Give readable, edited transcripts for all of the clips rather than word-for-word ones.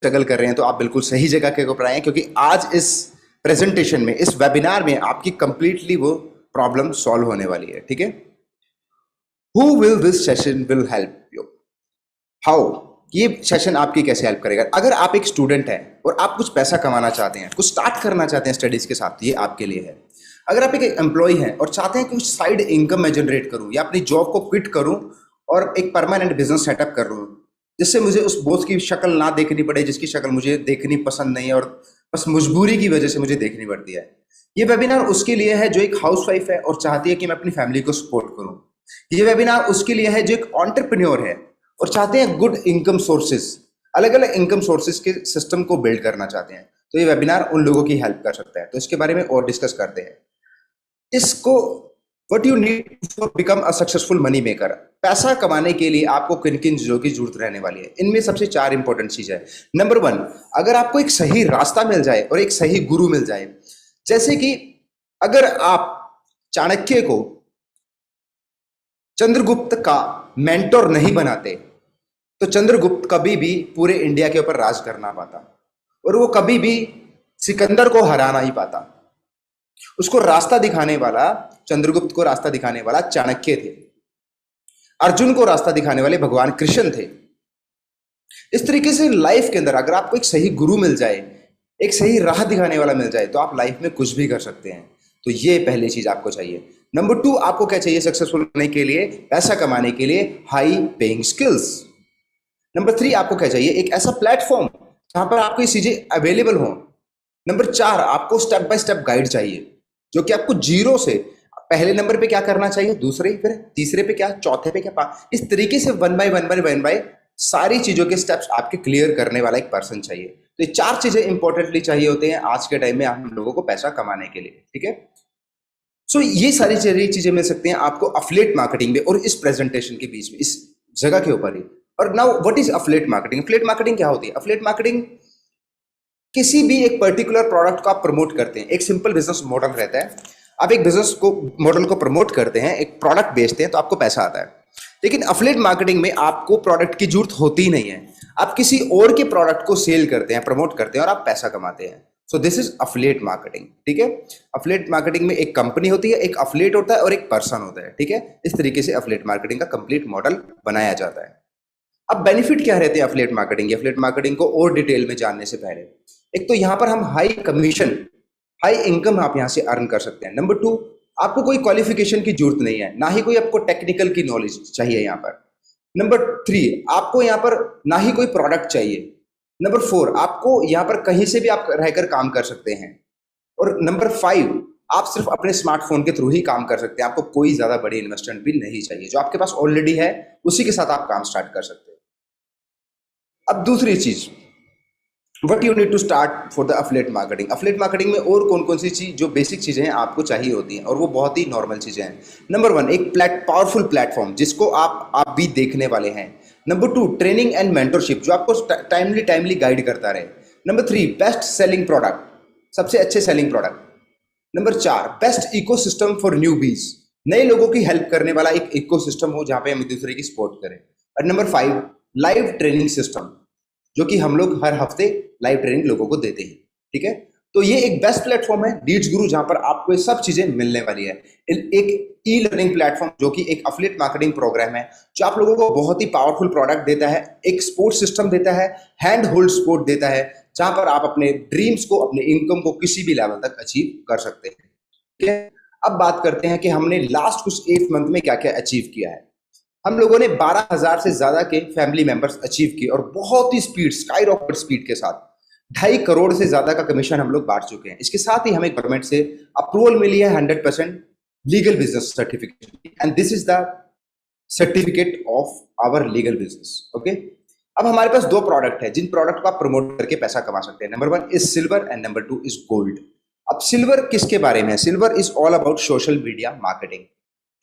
Struggle कर रहे हैं तो आप बिल्कुल सही जगह के ऊपर आए हैं, क्योंकि आज इस प्रेजेंटेशन में, इस वेबिनार में आपकी कंप्लीटली वो प्रॉब्लम सॉल्व होने वाली है। ठीक है, who will this session will help you, how, ये सेशन आपकी कैसे हेल्प करेगा। अगर आप एक स्टूडेंट हैं और आप कुछ पैसा कमाना चाहते हैं, कुछ स्टार्ट करना चाहते हैं स्टडीज के साथ, ये आपके लिए है। अगर आप एक एम्प्लॉय हैं और चाहते हैं कि कुछ साइड इनकम मैं जनरेट करूं या अपनी जॉब को क्विट करूं और एक परमानेंट बिजनेस सेटअप कर लूं, जिससे मुझे उस बॉस की शक्ल ना देखनी पड़े जिसकी शक्ल मुझे देखनी पसंद नहीं है और बस मजबूरी की वजह से मुझे देखनी पड़ती है। ये वेबिनार उसके लिए है जो एक हाउसवाइफ है और चाहती है कि मैं अपनी फैमिली को सपोर्ट करूं। ये वेबिनार उसके लिए है जो एक एंटरप्रेन्योर है और चाहते हैं गुड इनकम सोर्सेज, अलग अलग इनकम सोर्सेज के सिस्टम को बिल्ड करना चाहते हैं। तो ये वेबिनार उन लोगों की हेल्प कर सकता है। तो इसके बारे में और डिस्कस करते हैं। इसको what you need for become a successful money maker, पैसा कमाने के लिए आपको किन किन चीजों की जरूरत रहने वाली है। इनमें सबसे 4 इंपॉर्टेंट चीज है। नंबर 1, अगर आपको एक सही रास्ता मिल जाए और एक सही गुरु मिल जाए, जैसे कि अगर आप चाणक्य को चंद्रगुप्त का मेंटोर नहीं बनाते तो चंद्रगुप्त कभी भी पूरे इंडिया के ऊपर राज कर ना पाता और वो कभी भी सिकंदर को हरा नहीं पाता। उसको रास्ता दिखाने वाला, चंद्रगुप्त को रास्ता दिखाने वाला चाणक्य थे। अर्जुन को रास्ता दिखाने वाले भगवान कृष्ण थे। इस तरीके से लाइफ के अंदर अगर आपको एक सही गुरु मिल जाए, एक सही राह दिखाने वाला मिल जाए, तो आप लाइफ में कुछ भी कर सकते हैं। तो ये पहली चीज आपको चाहिए। नंबर 2, आपको क्या चाहिए सक्सेसफुल होने के लिए, पैसा कमाने के लिए? High paying skills. नंबर 3, आपको क्या चाहिए? एक ऐसा प्लेटफॉर्म जहां पर आपको ये चीजें अवेलेबल हो। नंबर 4, आपको स्टेप बाय स्टेप गाइड चाहिए जो कि आपको जीरो से पहले नंबर पे क्या करना चाहिए, दूसरे, फिर तीसरे पे क्या, चौथे पे क्या, इस तरीके से वन बाय सारी चीजों के स्टेप्स आपके क्लियर करने वाला एक पर्सन चाहिए। तो ये 4 चीजें इंपॉर्टेंटली चाहिए होते हैं आज के टाइम में हम लोगों को पैसा कमाने के लिए। ठीक है, सो ये सारी चीजें मिल सकती हैं आपको अफिलिएट मार्केटिंग में और इस प्रेजेंटेशन के बीच में, इस जगह के ऊपर ही। और now what is affiliate marketing? Affiliate marketing क्या होती है? अफिलिएट मार्केटिंग किसी भी एक पर्टिकुलर प्रोडक्ट को आप प्रमोट करते हैं। एक सिंपल बिजनेस मॉडल रहता है, आप एक बिजनेस को मॉडल को प्रमोट करते हैं, एक प्रोडक्ट बेचते हैं तो आपको पैसा आता है। लेकिन अफिलिएट मार्केटिंग में आपको प्रोडक्ट की जरूरत होती ही नहीं है, आप किसी और के प्रोडक्ट को सेल करते हैं, प्रमोट करते हैं और आप पैसा कमाते हैं। So this is affiliate marketing. ठीक है, अफिलिएट मार्केटिंग में एक कंपनी होती है, एक अफिलिएट होता है और एक पर्सन होता है। ठीक है, इस तरीके से अफिलिएट मार्केटिंग का कंप्लीट मॉडल बनाया जाता है। अब बेनिफिट क्या रहते हैं अफिलिएट मार्केटिंग? अफिलिएट मार्केटिंग को और डिटेल में जानने से पहले, एक तो यहां पर हम हाई कमीशन, हाई इनकम आप यहां से अर्न कर सकते हैं। नंबर 2, आपको कोई क्वालिफिकेशन की जरूरत नहीं है, ना ही कोई आपको टेक्निकल की नॉलेज चाहिए यहां पर। नंबर 3, आपको यहां पर ना ही कोई प्रोडक्ट चाहिए। नंबर 4, आपको यहां पर कहीं से भी आप रहकर काम कर सकते हैं। और नंबर 5, आप सिर्फ अपने स्मार्टफोन के थ्रू ही काम कर सकते हैं, आपको कोई ज्यादा बड़ी इन्वेस्टमेंट भी नहीं चाहिए। जो आपके पास ऑलरेडी है उसी के साथ आप काम स्टार्ट कर सकते हैं। अब दूसरी चीज, what you need to start for the affiliate marketing. Affiliate marketing में और कौन कौन सी चीज, जो बेसिक चीजें हैं आपको चाहिए होती हैं और वो बहुत ही नॉर्मल चीजें हैं। नंबर 1, एक पावरफुल प्लेटफॉर्म जिसको आप भी देखने वाले हैं। नंबर 2, ट्रेनिंग एंड मेंटरशिप जो आपको टाइमली गाइड करता रहे। नंबर 3, बेस्ट सेलिंग प्रोडक्ट, सबसे अच्छे selling product. Number 4, best ecosystem for newbies, नए लोगों की हेल्प करने वाला एक इकोसिस्टम हो जहां पे हम एक दूसरे की सपोर्ट करें। और नंबर 5, लाइव ट्रेनिंग सिस्टम, जो कि हम लोग हर हफ्ते लाइव ट्रेनिंग लोगों को देते हैं। ठीक है, तो ये एक बेस्ट प्लेटफॉर्म है लीड्स गुरु, जहां पर आपको ये सब चीजें मिलने वाली है। एक ई लर्निंग प्लेटफॉर्म जो कि एक अफिलिएट मार्केटिंग प्रोग्राम है, जो आप लोगों को बहुत ही पावरफुल प्रोडक्ट देता है, एक सपोर्ट सिस्टम देता है, हैंड होल्ड सपोर्ट देता है, जहां पर आप अपने ड्रीम्स को, अपने इनकम को किसी भी लेवल तक अचीव कर सकते हैं। ठीक है, अब बात करते हैं कि हमने लास्ट कुछ 8 मंथ में क्या क्या अचीव किया है। हम लोगों ने 12,000 से ज्यादा के फैमिली मेंबर्स अचीव किए और बहुत ही स्पीड, स्काई रॉकेट स्पीड के साथ 2.5 करोड़ से ज्यादा का कमीशन हम लोग बांट चुके हैं। इसके साथ ही हमें गवर्नमेंट से अप्रूवल मिली है 100% legal business certificate, and this is the certificate of our legal business. Okay, अब हमारे पास 2 प्रोडक्ट है जिन प्रोडक्ट को आप प्रमोट करके पैसा कमा सकते हैं। Number 1 is silver and number 2 is gold. अब सिल्वर किसके बारे में है? Silver is all about social media marketing.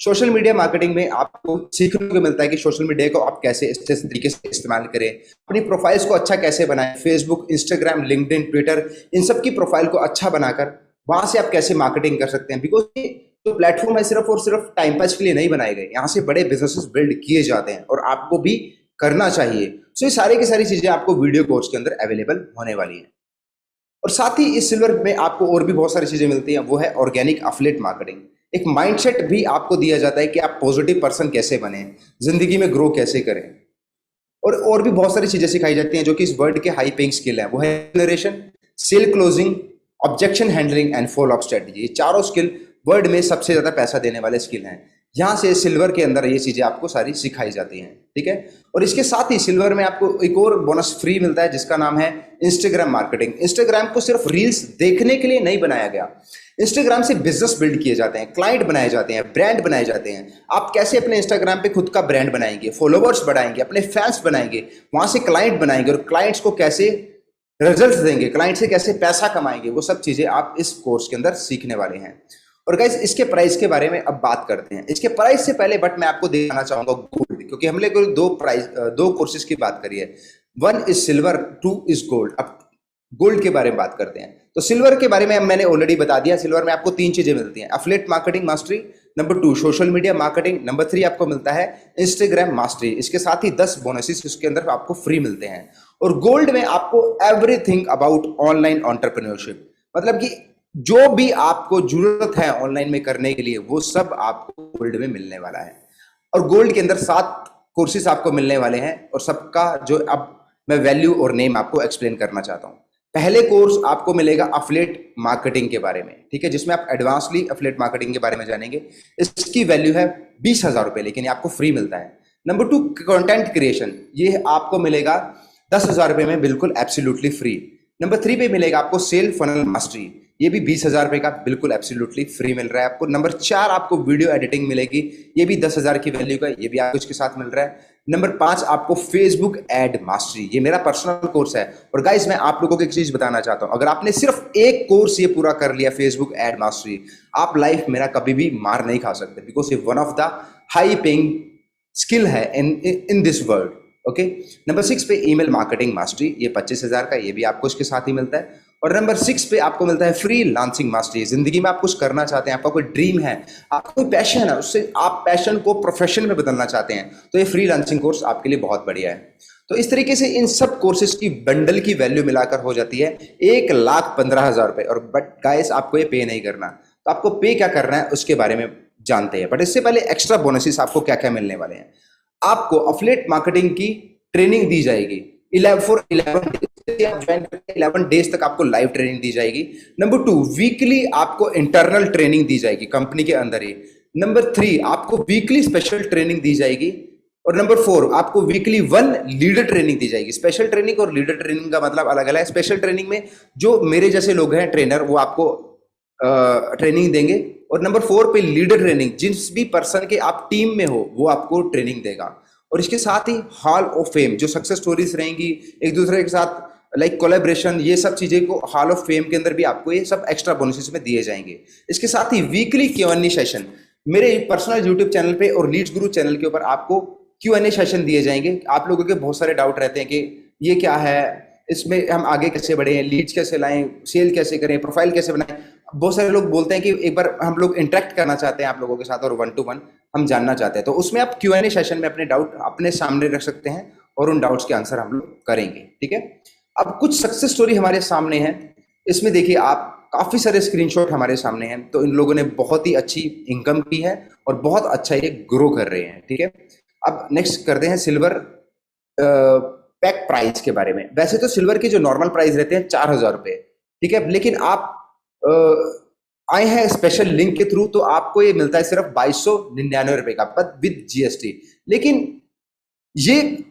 Social media marketing में आपको सीखने को मिलता है कि सोशल मीडिया को आप कैसे अच्छे तरीके से इस्तेमाल करें, अपनी प्रोफाइल्स को अच्छा कैसे बनाएं, फेसबुक, इंस्टाग्राम, लिंक्डइन, ट्विटर, इन सब की प्रोफाइल को अच्छा बनाकर वहां से आप कैसे मार्केटिंग कर सकते हैं। बिकॉज ये जो प्लेटफॉर्म है सिर्फ और सिर्फ टाइम पास के लिए नहीं बनाए गए, यहाँ से बड़े बिजनेसेस बिल्ड किए जाते हैं और आपको भी करना चाहिए। तो ये सारी की सारी चीजें आपको वीडियो कोर्स के अंदर अवेलेबल होने वाली हैं। और साथ ही इस सिल्वर में आपको और भी बहुत सारी चीजें मिलती हैं, वो है ऑर्गेनिक अफिलिएट मार्केटिंग। एक माइंडसेट भी आपको दिया जाता है कि आप पॉजिटिव पर्सन कैसे बने, जिंदगी में ग्रो कैसे करें। और भी बहुत सारी चीजें सिखाई जाती हैं जो कि इस वर्ल्ड के हाई पेइंग स्किल है। वो है generation, sale closing, objection handling and follow up strategy. ये चारों स्किल वर्ल्ड में सबसे ज्यादा पैसा देने वाले स्किल हैं। यहाँ से सिल्वर के अंदर ये चीजें आपको सारी सिखाई जाती हैं, ठीक है। और इसके साथ ही सिल्वर में आपको एक और बोनस फ्री मिलता है जिसका नाम है इंस्टाग्राम मार्केटिंग। इंस्टाग्राम को सिर्फ रील्स देखने के लिए नहीं बनाया गया, इंस्टाग्राम से बिजनेस बिल्ड किए जाते हैं, क्लाइंट बनाए जाते हैं, ब्रांड बनाए जाते हैं। आप कैसे अपने इंस्टाग्राम पे खुद का ब्रांड बनाएंगे, फॉलोवर्स बढ़ाएंगे, अपने फैंस बनाएंगे, वहां से क्लाइंट बनाएंगे, और क्लाइंट्स को कैसे रिजल्ट देंगे, क्लाइंट से कैसे पैसा कमाएंगे, वो सब चीजें आप इस कोर्स के अंदर सीखने वाले हैं। और गाइस इसके प्राइस के बारे में अब बात करते हैं। इसके प्राइस से पहले बट मैं आपको दिखाना चाहूंगा गोल्ड, क्योंकि हमने कोई दो कोर्सेज की बात करी है। One is silver, two is gold. अब गोल्ड के बारे में बात करते हैं। तो सिल्वर के बारे में मैंने ऑलरेडी बता दिया। सिल्वर में आपको 3 चीजें मिलती हैं, affiliate marketing mastery, number 2 social media marketing, number 3 आपको मिलता है इंस्टाग्राम मास्टरी। इसके साथ ही 10 बोनसेस उसके अंदर आपको फ्री मिलते हैं। और गोल्ड में आपको एवरीथिंग अबाउट ऑनलाइन एंटरप्रेन्योरशिप, मतलब कि जो भी आपको जरूरत है ऑनलाइन में करने के लिए वो सब आपको गोल्ड में मिलने वाला है। और गोल्ड के अंदर 7 कोर्सेज आपको मिलने वाले हैं, और सबका जो अब मैं वैल्यू और नेम आपको एक्सप्लेन करना चाहता हूं। पहले कोर्स आपको मिलेगा अफिलिएट मार्केटिंग के बारे में, ठीक है, जिसमें आप एडवांसली अफिलिएट मार्केटिंग के बारे में जानेंगे। इसकी वैल्यू है 20,000 रुपए, लेकिन ये आपको फ्री मिलता है। नंबर 2 कंटेंट क्रिएशन, ये आपको मिलेगा 10,000 रुपए में, बिल्कुल एब्सोल्युटली फ्री। नंबर 3 पे मिलेगा आपको सेल फनल मास्टरी, ये भी 20,000 रुपए का बिल्कुल एब्सोल्युटली फ्री मिल रहा है आपको। नंबर 4 आपको वीडियो एडिटिंग मिलेगी, ये भी 10,000 की वैल्यू का, ये भी आपको इसके साथ मिल रहा है। नंबर 5 आपको फेसबुक एड मास्टरी, ये मेरा पर्सनल कोर्स है। और गाइस मैं आप लोगों को एक चीज बताना चाहता हूं, अगर आपने सिर्फ एक कोर्स ये पूरा कर लिया फेसबुक एड मास्टरी, आप लाइफ मेरा कभी भी मार नहीं खा सकते, बिकॉज ये one of the high paying skill है in this world. Okay. Number 6 पे ईमेल मार्केटिंग मास्टरी, ये 25,000 का, ये भी आपको इसके साथ ही मिलता है। और नंबर 6 पे आपको मिलता है फ्री लांसिंग मास्टरी। जिंदगी में आप कुछ करना चाहते हैं, आपका कोई ड्रीम है, आपका कोई पैशन है, उससे आप पैशन को प्रोफेशन में बदलना चाहते हैं, तो ये फ्री लांसिंग कोर्स आपके लिए बहुत बढ़िया है। तो इस तरीके से इन सब कोर्सेज की बंडल की वैल्यू मिलाकर हो जाती है 1,15,000 रुपए। और बट गाइस आपको ये पे नहीं करना, तो आपको पे क्या करना है उसके बारे में जानते हैं। बट इससे पहले एक्स्ट्रा बोनसेस आपको क्या क्या मिलने वाले हैं। आपको अफिलिएट मार्केटिंग की ट्रेनिंग दी जाएगी 11 डेज तक आपको लाइव ट्रेनिंग दी जाएगी। नंबर 2 वीकली आपको इंटरनल ट्रेनिंग दी जाएगी कंपनी के अंदर ही। नंबर 3 आपको वीकली स्पेशल ट्रेनिंग दी जाएगी। और नंबर 4 आपको वीकली 1 लीडर ट्रेनिंग दी जाएगी। स्पेशल ट्रेनिंग और लीडर ट्रेनिंग का मतलब अलग अलग है। स्पेशल ट्रेनिंग में जो मेरे जैसे लोग हैं ट्रेनर, वो आपको ट्रेनिंग देंगे। और नंबर 4 पे लीडर ट्रेनिंग, जिस भी पर्सन के आप टीम में हो वो आपको ट्रेनिंग देगा। और इसके साथ ही हॉल ऑफ फेम, जो सक्सेस स्टोरीज रहेंगी एक दूसरे के साथ, लाइक कोलैबोरेशन, ये सब चीजें को हॉल ऑफ फेम के अंदर भी आपको ये सब एक्स्ट्रा बोनसेस में दिए जाएंगे। इसके साथ ही वीकली Q&A सेशन मेरे पर्सनल यूट्यूब चैनल पे और लीड्स गुरु चैनल के ऊपर आपको Q&A सेशन दिए जाएंगे। आप लोगों के बहुत सारे डाउट रहते हैं कि ये क्या है, इसमें हम आगे कैसे बढ़े, लीड्स कैसे लाएं, सेल कैसे करें, प्रोफाइल कैसे बनाएं। बहुत सारे लोग बोलते हैं कि एक बार हम लोग इंटरेक्ट करना चाहते हैं आप लोगों के साथ और 1 to 1 हम जानना चाहते हैं। तो उसमें आप Q&A सेशन में अपने डाउट अपने सामने रख सकते हैं और उन डाउट्स के आंसर हम लोग करेंगे, ठीक है। अब कुछ सक्सेस स्टोरी हमारे सामने है, इसमें देखिए आप काफी सारे स्क्रीनशॉट हमारे सामने हैं। तो इन लोगों ने बहुत ही अच्छी इनकम की है और बहुत अच्छा ये ग्रो कर रहे हैं, ठीक है। अब नेक्स्ट करते हैं सिल्वर पैक प्राइस के बारे में। वैसे तो सिल्वर के जो नॉर्मल प्राइस रहते हैं 4,000 रुपए, ठीक है, लेकिन आप आए हैं स्पेशल लिंक के थ्रू, तो आपको ये मिलता है सिर्फ 2,299 रुपए का, पर विद GST। लेकिन ये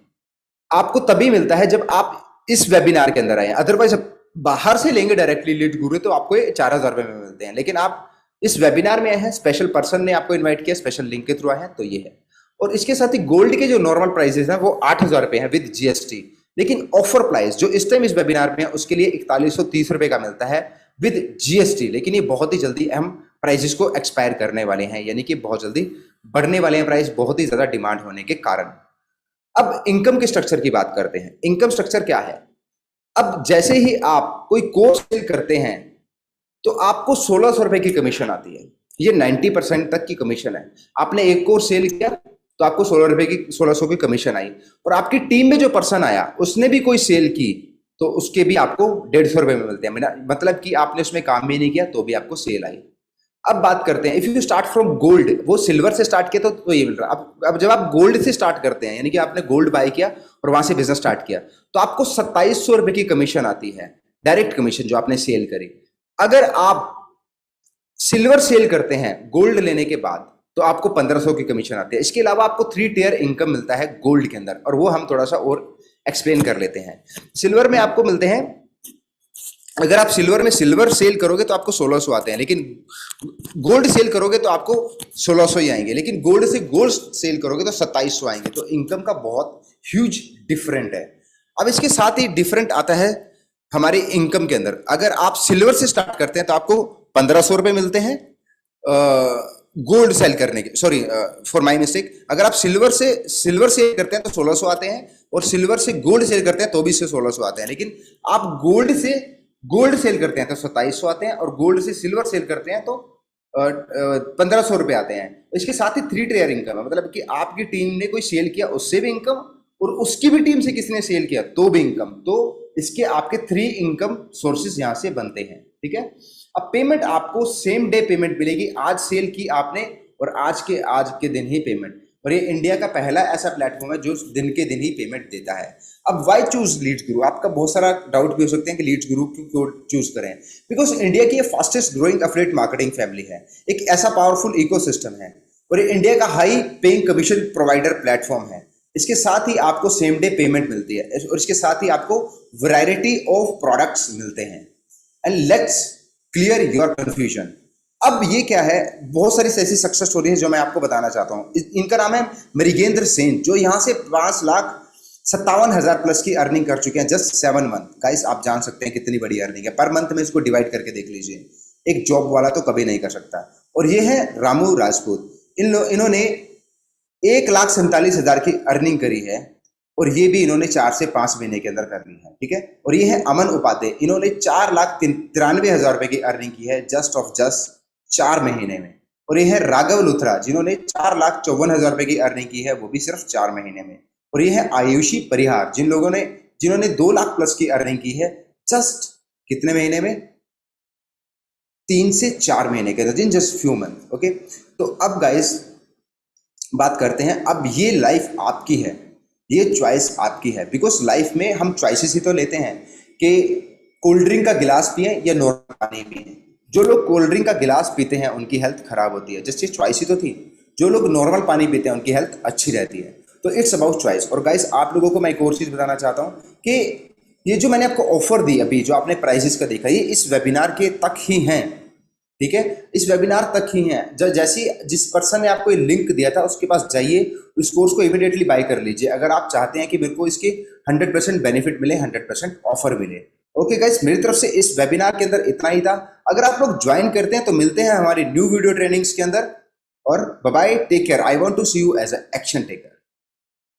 आपको तभी मिलता है जब आप इस वेबिनार के अंदर आए। अदरवाइज बाहर से लेंगे डायरेक्टली लीड गुरु, तो आपको ये 4,000 रुपए में मिलते हैं। लेकिन आप इस वेबिनार में आए हैं, स्पेशल पर्सन ने आपको इन्वाइट किया, स्पेशल लिंक के थ्रू आए हैं, तो ये है। और इसके साथ ही गोल्ड के जो नॉर्मल प्राइसेस हैं वो 8,000 रुपए हैं विद GST। लेकिन ऑफर प्राइस जो इस टाइम इस वेबिनार में है उसके लिए 4130 रुपए का मिलता है विद GST। लेकिन ये बहुत ही जल्दी हम प्राइसेस को एक्सपायर करने वाले हैं, यानी कि बहुत जल्दी बढ़ने वाले हैं प्राइस, बहुत ही ज्यादा डिमांड होने के कारण। अब इनकम के स्ट्रक्चर की बात करते हैं। इनकम स्ट्रक्चर क्या है। अब जैसे ही आप कोई कोर्स सेल करते हैं तो आपको 1,600 रुपए की कमीशन आती है। ये 90% तक की कमीशन है। आपने एक कोर्स सेल किया, तो आपको 1600 की कमीशन आई। और आपकी टीम में जो पर्सन आया उसने भी कोई सेल की तो उसके भी आपको 150 रुपये में मिलते हैं, मतलब कि आपने उसमें काम भी नहीं किया तो भी आपको सेल आई। अब बात करते हैं, if you start from gold, वो सिल्वर से स्टार्ट किया तो ये मिल रहा है। अब जब आप गोल्ड से स्टार्ट करते हैं, यानी कि आपने गोल्ड बाय किया और वहां से बिजनेस स्टार्ट किया, तो आपको 2700 रुपए की कमीशन आती है, डायरेक्ट कमीशन जो आपने सेल करी। अगर आप सिल्वर सेल करते हैं गोल्ड लेने के बाद तो आपको 1500 की कमीशन आती है। इसके अलावा आपको 3 टियर इनकम मिलता है गोल्ड के अंदर, और वो हम थोड़ा सा और एक्सप्लेन कर लेते हैं। सिल्वर में आपको मिलते हैं, अगर आप सिल्वर में सिल्वर सेल करोगे तो आपको 1600 आते हैं, लेकिन गोल्ड सेल करोगे तो आपको 1600 ही आएंगे, लेकिन गोल्ड से गोल्ड सेल करोगे तो 2700 आएंगे। तो इनकम का बहुत ह्यूज डिफरेंट है। अब इसके साथ ही डिफरेंट आता है हमारी इनकम के अंदर। अगर आप सिल्वर से स्टार्ट करते हैं तो आपको 1500 रुपए मिलते हैं गोल्ड सेल करने के, सॉरी फॉर माय मिस्टेक, अगर आप सिल्वर सेल करते हैं तो 1600 आते हैं, और सिल्वर से गोल्ड सेल करते हैं तो भी से 1600 आते हैं। लेकिन आप गोल्ड सेल करते हैं तो 2700 आते हैं, और गोल्ड से सिल्वर सेल करते हैं तो 1500 रुपए आते हैं। इसके साथ ही 3 टियर इनकम है, मतलब कि आपकी टीम ने कोई सेल किया उससे भी इनकम, और उसकी भी टीम से किसी ने सेल किया तो भी इनकम। तो इसके आपके 3 इनकम सोर्सेज यहां से बनते हैं, ठीक है। अब पेमेंट आपको सेम डे पेमेंट मिलेगी, आज सेल की आपने और आज के दिन ही पेमेंट। और ये इंडिया का पहला ऐसा प्लेटफॉर्म है जो दिन के दिन ही पेमेंट देता है। अब वाई चूज लीड्स गुरु, आपका बहुत सारा डाउट भी हो सकते हैं कि लीड्स गुरु क्यों चूज करें। बिकॉज इंडिया की fastest growing affiliate marketing family है, एक ऐसा पावरफुल इकोसिस्टम है, और ये इंडिया का high paying commission provider platform है। इसके साथ ही आपको सेम डे पेमेंट मिलती है, और इसके साथ ही आपको वैरायटी ऑफ प्रोडक्ट्स मिलते हैं। And let's clear your confusion. अब ये क्या है, बहुत सारी ऐसी सक्सेस स्टोरी है जो मैं आपको बताना चाहता हूं। इनका नाम है मृगेंद्र सेन, जो यहां से 5,57,000 प्लस की अर्निंग कर चुके हैं जस्ट 7 मंथ। गाइस आप जान सकते हैं कितनी बड़ी अर्निंग है, पर मंथ में इसको डिवाइड करके देख लीजिए, एक जॉब वाला तो कभी नहीं कर सकता। और ये है रामू राजपूत, इन्होंने 1,47,000 की अर्निंग करी है, और ये भी इन्होंने 4 से 5 महीने के अंदर करनी है, ठीक है। और ये है अमन उपाध्याय, इन्होंने 4,93,000 रुपए की अर्निंग की है जस्ट 4 महीने में। और ये है राघव लुथरा, जिन्होंने 4,54,000 रुपए की अर्निंग की है, वो भी सिर्फ 4 महीने में। और ये है आयुषी परिहार, जिन्होंने 2 लाख प्लस की अर्निंग की है जस्ट कितने महीने में, 3 से 4 महीने के अंदर, in just few month. Okay, तो अब गाइस बात करते हैं, अब ये लाइफ आपकी है, ये चॉइस आपकी है। बिकॉज लाइफ में हम चॉइसेस ही तो लेते हैं कि कोल्ड ड्रिंक का गिलास पिए या नॉर्मल पानी पिए। जो लोग कोल्ड ड्रिंक का गिलास पीते हैं उनकी हेल्थ खराब होती है, जैसे चॉइस ही तो थी। जो लोग नॉर्मल पानी पीते हैं उनकी हेल्थ अच्छी रहती है। तो इट्स अबाउट चॉइस। और गाइस आप लोगों को मैं एक और चीज बताना चाहता हूँ कि ये जो मैंने आपको ऑफर दी अभी, जो आपने प्राइसेस का देखा, ये इस वेबिनार के तक ही हैं, ठीक है, इस वेबिनार तक ही हैं। जैसी जिस पर्सन ने आपको ये लिंक दिया था उसके पास जाइए, उस कोर्स को इमीडिएटली बाय कर लीजिए, अगर आप चाहते हैं कि मेरे को इसके 100% बेनिफिट मिले, 100% ऑफर मिले। ओके गाइस, मेरी तरफ से इस वेबिनार के अंदर इतना ही था। अगर आप लोग ज्वाइन करते हैं तो मिलते हैं हमारी न्यू वीडियो ट्रेनिंग्स के अंदर, और bye bye, take care, I want to see you as a action taker.